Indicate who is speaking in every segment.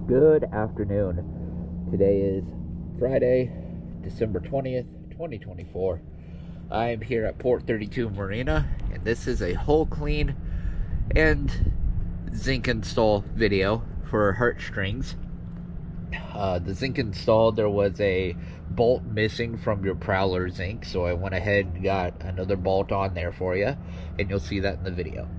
Speaker 1: Good afternoon. Today is Friday, December 20th, 2024. I am here at Port 32 Marina, and this is a hull clean and zinc install video for heartstrings. The zinc install, there was a bolt missing from your Propeller zinc, so I went ahead and got another bolt on there for you, and you'll see that in the video.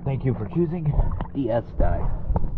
Speaker 1: Thank you for choosing DS Dye.